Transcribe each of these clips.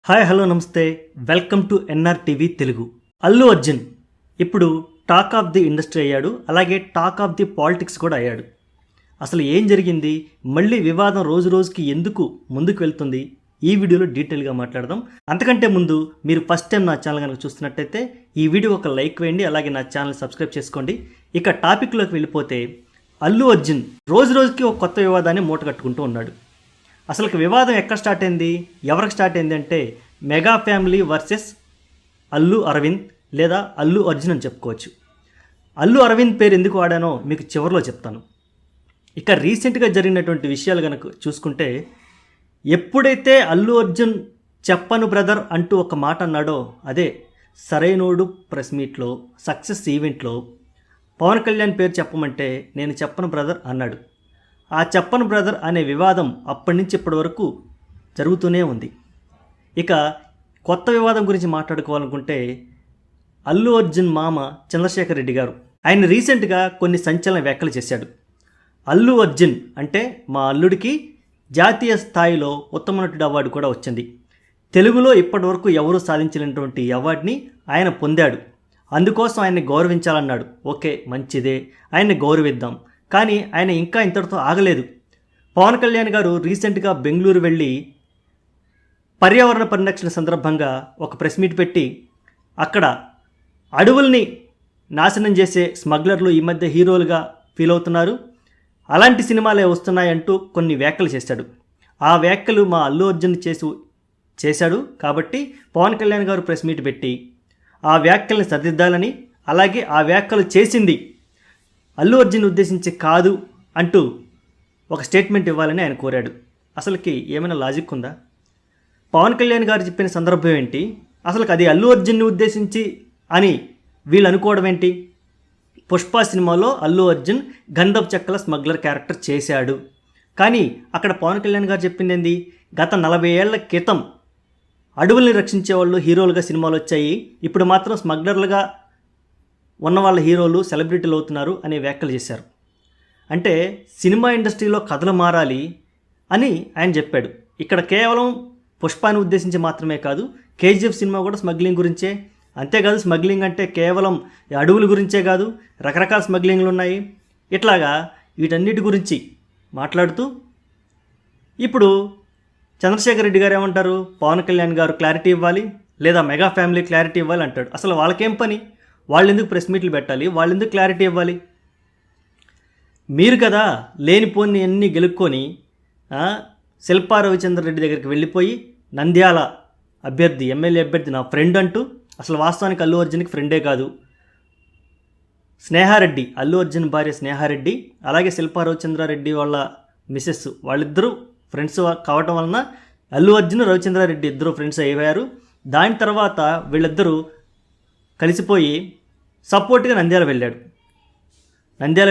Hi hello namaste welcome to NR TV Telugu. Allu Arjun ఇప్పుడు talk of the industry అయ్యాడు, అలాగే talk of the politics కూడా అయ్యాడు. అసలు ఏం జరిగింది, మళ్ళీ వివాదం రోజు రోజుకి ఎందుకు ముందుకు వెళ్తుంది, ఈ వీడియోలో డీటెయిల్గా మాట్లాడదాం. అంతకంటే ముందు మీరు ఫస్ట్ టైం నా ఛానల్ కనుక చూస్తున్నట్టయితే ఈ వీడియో ఒక లైక్ వేయండి, అలాగే నా ఛానల్ సబ్స్క్రైబ్ చేసుకోండి. ఇక టాపిక్లోకి వెళ్ళిపోతే, అల్లు అర్జున్ రోజు రోజుకి ఒక కొత్త వివాదాన్ని మూట కట్టుకుంటూ ఉన్నాడు. అసలు వివాదం ఎక్కడ స్టార్ట్ అయింది, ఎవరికి స్టార్ట్ అయింది అంటే mega family versus Allu Aravind లేదా అల్లు అర్జున్ అని చెప్పుకోవచ్చు. అల్లు అరవింద్ పేరు ఎందుకు వాడానో మీకు చివరిలో చెప్తాను. ఇక రీసెంట్గా జరిగినటువంటి విషయాలు కనుక చూసుకుంటే, ఎప్పుడైతే అల్లు అర్జున్ చెప్పను బ్రదర్ అంటూ ఒక మాట అన్నాడో, అదే సరైనోడు ప్రెస్ మీట్లో సక్సెస్ ఈవెంట్లో పవన్ కళ్యాణ్ పేరు చెప్పమంటే నేను చెప్పను బ్రదర్ అన్నాడు. ఆ చెప్పను బ్రదర్ అనే వివాదం అప్పటి నుంచి ఇప్పటి వరకు జరుగుతూనే ఉంది. ఇక కొత్త వివాదం గురించి మాట్లాడుకోవాలనుకుంటే, అల్లు అర్జున్ మామ చంద్రశేఖర్ రెడ్డి గారు ఆయన రీసెంట్గా కొన్ని సంచలన వ్యాఖ్యలు చేశాడు. అల్లు అర్జున్ అంటే మా అల్లుడికి జాతీయ స్థాయిలో ఉత్తమ నటుడు అవార్డు కూడా వచ్చింది. తెలుగులో ఇప్పటి వరకు ఎవరూ సాధించినటువంటి అవార్డుని ఆయన పొందాడు. అందుకోసం ఆయన్ని గౌరవించాలన్నాడు. ఓకే, మంచిదే, ఆయన్ని గౌరవిద్దాం. కానీ ఆయన ఇంకా ఇంతటితో ఆగలేదు. పవన్ కళ్యాణ్ గారు రీసెంట్గా బెంగళూరు వెళ్ళి పర్యావరణ పరిరక్షణ సందర్భంగా ఒక ప్రెస్ మీట్ పెట్టి, అక్కడ అడవుల్ని నాశనం చేసే స్మగ్లర్లు ఈ మధ్య హీరోలుగా ఫీల్ అవుతున్నారు, అలాంటి సినిమాలే వస్తున్నాయంటూ కొన్ని వ్యాఖ్యలు చేశాడు. ఆ వ్యాఖ్యలు మా అల్లు అర్జున్ చేశాడు కాబట్టి పవన్ కళ్యాణ్ గారు ప్రెస్ మీట్ పెట్టి ఆ వ్యాఖ్యల్ని సరిదిద్దాలని, అలాగే ఆ వ్యాఖ్యలు చేసింది అల్లు అర్జున్ ఉద్దేశించి కాదు అంటూ ఒక స్టేట్మెంట్ ఇవ్వాలని ఆయన కోరాడు. అసలుకి ఏమైనా లాజిక్ ఉందా? పవన్ కళ్యాణ్ గారు చెప్పిన సందర్భం ఏంటి, అసలు అది అల్లు అర్జున్ని ఉద్దేశించి అని వీళ్ళు అనుకోవడం ఏంటి? పుష్ప సినిమాలో అల్లు అర్జున్ గంధపు చెక్కల స్మగ్లర్ క్యారెక్టర్ చేశాడు. కానీ అక్కడ పవన్ కళ్యాణ్ గారు చెప్పింది ఏంది, గత 40 ఏళ్ల క్రితం అడవుల్ని రక్షించే వాళ్ళు హీరోలుగా సినిమాలు వచ్చాయి, ఇప్పుడు మాత్రం స్మగ్లర్లుగా ఉన్న వాళ్ళ హీరోలు సెలబ్రిటీలు అవుతున్నారు అనే వ్యాఖ్యలు చేశారు. అంటే సినిమా ఇండస్ట్రీలో కథలు మారాలి అని ఆయన చెప్పాడు. ఇక్కడ కేవలం పుష్పాన్ని ఉద్దేశించి మాత్రమే కాదు, కేజీఎఫ్ సినిమా కూడా స్మగ్లింగ్ గురించే. అంతేకాదు, స్మగ్లింగ్ అంటే కేవలం అడవుల గురించే కాదు, రకరకాల స్మగ్లింగ్లు ఉన్నాయి. ఇట్లాగా వీటన్నిటి గురించి మాట్లాడుతూ ఇప్పుడు చంద్రశేఖర్ రెడ్డి గారు ఏమంటారు, పవన్ కళ్యాణ్ గారు క్లారిటీ ఇవ్వాలి లేదా మెగా ఫ్యామిలీ క్లారిటీ ఇవ్వాలి అంటాడు. అసలు వాళ్ళకేం పని, వాళ్ళు ఎందుకు ప్రెస్ మీట్లు పెట్టాలి, వాళ్ళు ఎందుకు క్లారిటీ ఇవ్వాలి? మీరు కదా లేనిపోని అన్నీ గెలుక్కొని శిల్పా రవిచంద్ర రెడ్డి దగ్గరికి వెళ్ళిపోయి నంద్యాల అభ్యర్థి, ఎమ్మెల్యే అభ్యర్థి నా ఫ్రెండ్ అంటూ, అసలు వాస్తవానికి అల్లు అర్జున్కి ఫ్రెండే కాదు, స్నేహారెడ్డి, అల్లు అర్జున్ భార్య స్నేహారెడ్డి, అలాగే శిల్పా రవిచంద్రారెడ్డి వాళ్ళ మిసెస్, వాళ్ళిద్దరూ ఫ్రెండ్స్ కావటం వలన అల్లు అర్జున్ రవిచంద్రారెడ్డి ఇద్దరు ఫ్రెండ్స్ అయ్యారు. దాని తర్వాత వీళ్ళిద్దరూ కలిసిపోయి సపోర్ట్గా నంద్యాల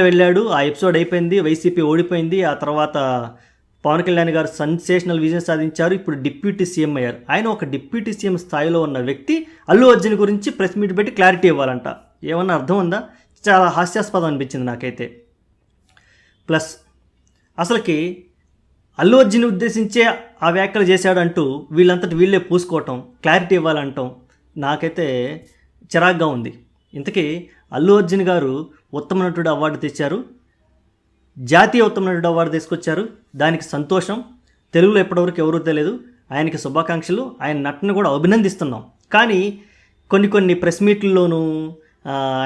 వెళ్ళాడు. ఆ ఎపిసోడ్ అయిపోయింది, వైసీపీ ఓడిపోయింది. ఆ తర్వాత పవన్ కళ్యాణ్ గారు సెన్సేషనల్ విజయం సాధించారు. ఇప్పుడు డిప్యూటీ సీఎం అయ్యారు. ఆయన ఒక డిప్యూటీ సీఎం స్థాయిలో ఉన్న వ్యక్తి అల్లు అర్జున్ గురించి ప్రెస్ మీట్ పెట్టి క్లారిటీ ఇవ్వాలంట. ఏమన్నా అర్థం ఉందా? చాలా హాస్యాస్పదం అనిపించింది నాకైతే. ప్లస్ అసలుకి అల్లు అర్జున్ ఉద్దేశించే ఆ వ్యాఖ్యలు చేశాడు అంటూ వీళ్ళంతటి వీళ్ళే పూసుకోవటం, క్లారిటీ ఇవ్వాలంటాం నాకైతే చిరాగ్గా ఉంది. ఇంతకీ అల్లు అర్జున్ గారు ఉత్తమ నటుడు అవార్డు తెచ్చారు, జాతీయ ఉత్తమ నటుడు అవార్డు తీసుకొచ్చారు. దానికి సంతోషం. తెలుగులో ఎప్పటివరకు ఎవరూ తెలియదు. ఆయనకి శుభాకాంక్షలు, ఆయన నటన కూడా అభినందిస్తున్నాం. కానీ కొన్ని ప్రెస్ మీట్లలోనూ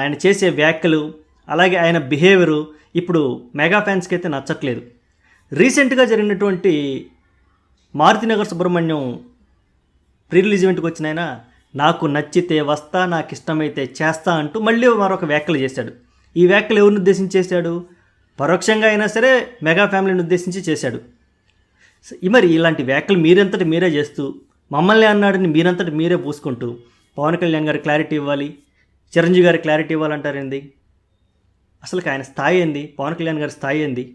ఆయన చేసే వ్యాఖ్యలు, అలాగే ఆయన బిహేవియరు ఇప్పుడు మెగా ఫ్యాన్స్కి అయితే నచ్చట్లేదు. రీసెంట్గా జరిగినటువంటి మారుతినగర్ సుబ్రహ్మణ్యం ప్రీ రిలీజ్ ఈవెంట్కి వచ్చిన ఆయన నాకు నచ్చితే వస్తా, నాకు ఇష్టమైతే చేస్తా అంటూ మళ్ళీ మరొక వ్యాఖ్యలు చేశాడు. ఈ వ్యాఖ్యలు ఎవరిని ఉద్దేశించి చేశాడు? పరోక్షంగా అయినా సరే మెగా ఫ్యామిలీని ఉద్దేశించి చేశాడు. మరి ఇలాంటి వ్యాఖ్యలు మీరంతటి మీరే చేస్తూ, మమ్మల్ని అన్నాడని మీరంతటి మీరే పూసుకుంటూ, పవన్ కళ్యాణ్ గారి క్లారిటీ ఇవ్వాలి, చిరంజీవి గారి క్లారిటీ ఇవ్వాలంటారేంది? అసలు ఆయన స్థాయి ఏంది, పవన్ కళ్యాణ్ గారి స్థాయి ఏంది?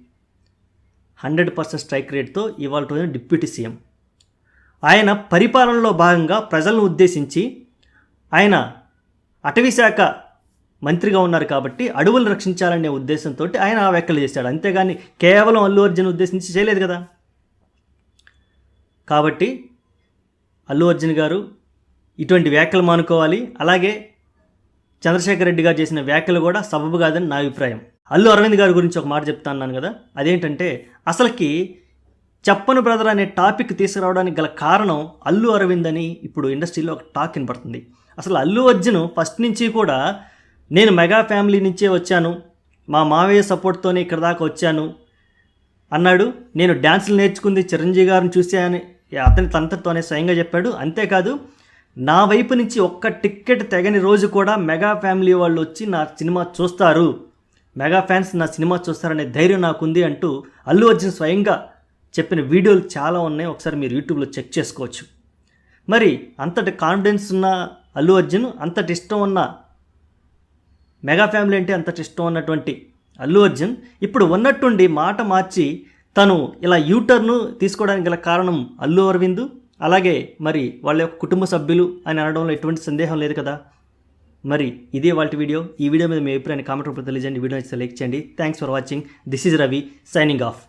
100% స్ట్రైక్ రేట్తో ఇవాళ రోజున డిప్యూటీ సీఎం. ఆయన పరిపాలనలో భాగంగా ప్రజలను ఉద్దేశించి, ఆయన అటవీశాఖ మంత్రిగా ఉన్నారు కాబట్టి అడవులను రక్షించాలనే ఉద్దేశంతో ఆయన ఆ వ్యాఖ్యలు చేశాడు. అంతేగాని కేవలం అల్లు అర్జున్ ఉద్దేశించి చేయలేదు కదా. కాబట్టి అల్లు అర్జున్ గారు ఇటువంటి వ్యాఖ్యలు మానుకోవాలి. అలాగే చంద్రశేఖర్ రెడ్డి గారు చేసిన వ్యాఖ్యలు కూడా సబబు కాదని నా అభిప్రాయం. అల్లు అరవింద్ గారి గురించి ఒక మాట చెప్తా అన్నాను కదా, అదేంటంటే అసలుకి చెప్పను బ్రదర్ అనే టాపిక్ తీసుకురావడానికి గల కారణం అల్లు అరవింద్ అని ఇప్పుడు ఇండస్ట్రీలో ఒక టాక్ వినపడుతుంది. అసలు అల్లు అర్జున్ ఫస్ట్ నుంచి కూడా నేను మెగా ఫ్యామిలీ నుంచే వచ్చాను, మా మావయ్య సపోర్ట్తోనే ఇక్కడ దాకా వచ్చాను అన్నాడు. నేను డ్యాన్సులు నేర్చుకుంది చిరంజీవి గారిని చూసే అని అతని తంతతోనే స్వయంగా చెప్పాడు. అంతేకాదు నా వైపు నుంచి ఒక్క టికెట్ తెగని రోజు కూడా మెగా ఫ్యామిలీ వాళ్ళు వచ్చి నా సినిమా చూస్తారు, మెగా ఫ్యాన్స్ నా సినిమా చూస్తారనే ధైర్యం నాకుంది అంటూ అల్లు అర్జున్ స్వయంగా చెప్పిన వీడియోలు చాలా ఉన్నాయి. ఒకసారి మీరు యూట్యూబ్లో చెక్ చేసుకోవచ్చు. మరి అంతటి కాన్ఫిడెన్స్ ఉన్న అల్లు అర్జున్, అంతటి ఇష్టం ఉన్న మెగా ఫ్యామిలీ అంటే అంతటి ఇష్టం ఉన్నటువంటి అల్లు అర్జున్ ఇప్పుడు ఉన్నట్టుండి మాట మార్చి తను ఇలా యూటర్ను తీసుకోవడానికి గల కారణం అల్లు అరవింద్, అలాగే మరి వాళ్ళ యొక్క కుటుంబ సభ్యులు అని అనడంలో ఎటువంటి సందేహం లేదు కదా. మరి ఇదే వాళ్ళ వీడియో. ఈ వీడియో మీద మీ అభిప్రాయాన్ని కామెంట్ రూపంలో తెలియజేయండి. వీడియో నచ్చితే లైక్ చేయండి. Thanks for watching. This is Ravi signing off.